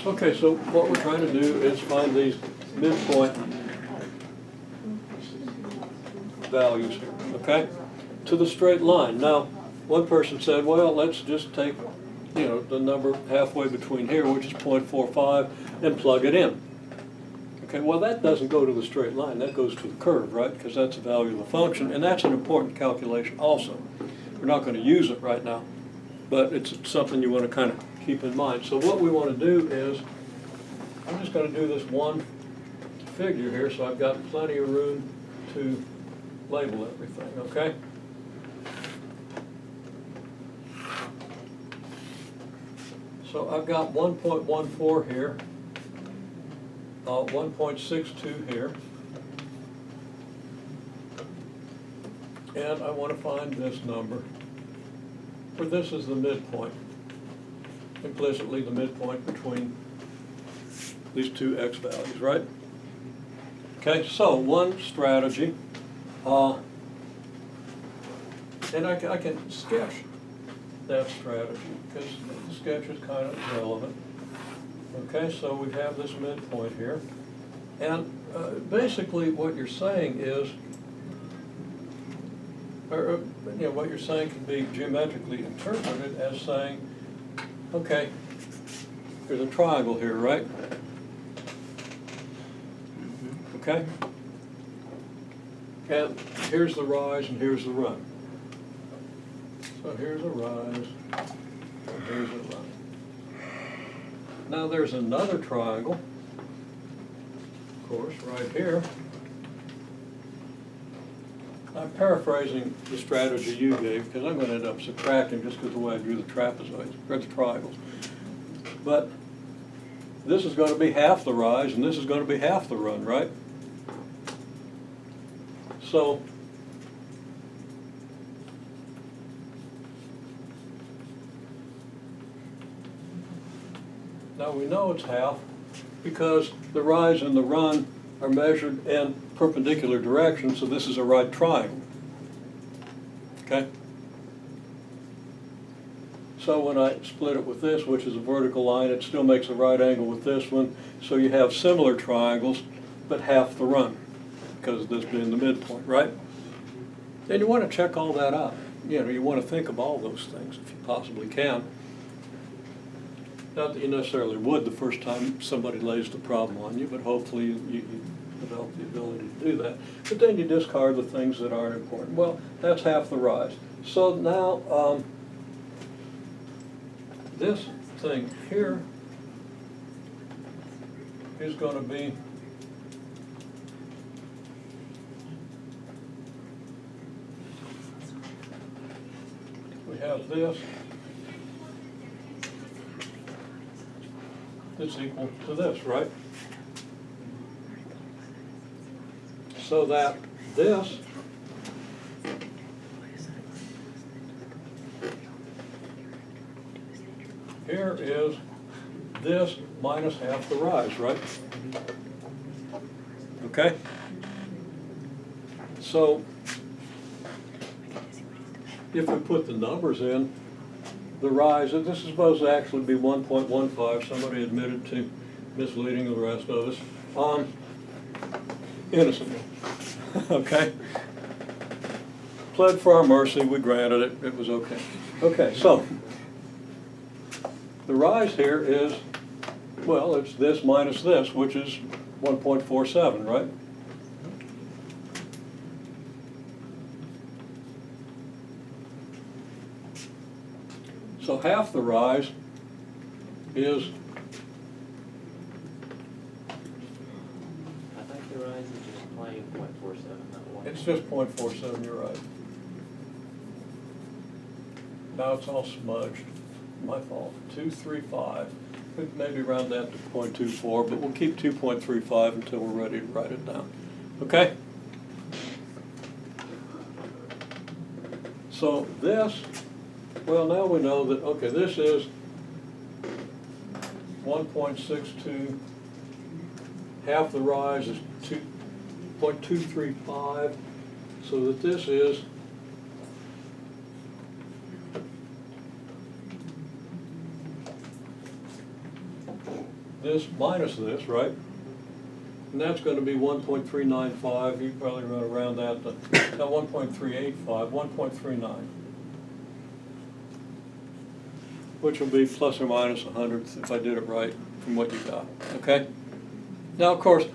Okay, so what we're trying to do is find these midpoint values here, okay, to the straight line. Now, one person said, well, let's just take, the number halfway between here, which is 0.45, and plug it in. Okay, well, that doesn't go to the straight line. That goes to the curve, right, because that's the value of the function, and that's an important calculation also. We're not going to use it right now, but it's something you want to kind of keep in mind. So what we want to do is, I'm just going to do this one figure here, so I've got plenty of room to label everything, okay? So I've got 1.14 here, 1.62 here, and I want to find this number, where this is the midpoint, implicitly the midpoint between these two x values, right? Okay, so one strategy, and I can sketch that strategy because the sketch is kind of relevant. Okay, so we have this midpoint here, and basically what you're saying is, what you're saying can be geometrically interpreted as saying, okay, there's a triangle here, right? Okay? And here's the rise and here's the run. So here's a rise and here's a run. Now there's another triangle, of course, right here. I'm paraphrasing the strategy you gave because I'm going to end up subtracting just because of the way I drew the trapezoids, or the triangles. But this is going to be half the rise and this is going to be half the run, right? So now we know it's half because the rise and the run are measured in perpendicular directions, so this is a right triangle. Okay? So when I split it with this, which is a vertical line, it still makes a right angle with this one, so you have similar triangles, but half the run, because of this being the midpoint, right? And you want to check all that out. You want to think of all those things if you possibly can. Not that you necessarily would the first time somebody lays the problem on you, but hopefully you develop the ability to do that. But then you discard the things that aren't important. Well, that's half the rise. So now this thing here is going to be we have this. It's equal to this, right? So that this here is this minus half the rise, right? Okay? So if we put the numbers in, the rise, and this is supposed to actually be 1.15. Somebody admitted to misleading the rest of us. Innocently. Okay? Pled for our mercy, we granted it, it was okay. Okay, so the rise here is, well, it's this minus this, which is 1.47, right? So half the rise is, I think the rise is just plain 0.47, not 1. it's just 0.47, you're right. Now it's all smudged, my fault, 235. We'd maybe round that to 0.24, but we'll keep 2.35 until we're ready to write it down. Okay? So this, well, now we know that, okay, this is 1.62, half the rise is 2.235, so that this is this minus this, right? And that's going to be 1.395. You probably run around that to 1.385, 1.39, which will be plus or minus 100th if I did it right from what you got. Okay. Now, of course,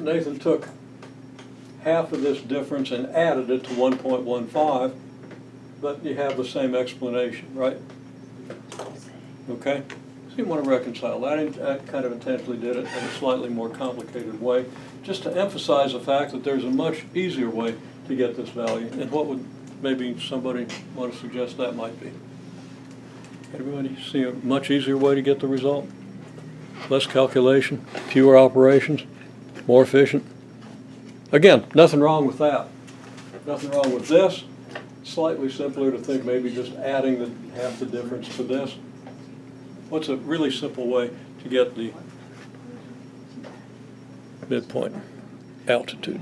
Nathan took half of this difference and added it to 1.15, but you have the same explanation, right? Okay? So you want to reconcile that. I kind of intentionally did it in a slightly more complicated way, just to emphasize the fact that there's a much easier way to get this value. And what would maybe somebody want to suggest that might be? Everybody see a much easier way to get the result? Less calculation, fewer operations, more efficient? Again, nothing wrong with that. Nothing wrong with this. Slightly simpler to think maybe just adding half the difference to this. What's a really simple way to get the midpoint altitude?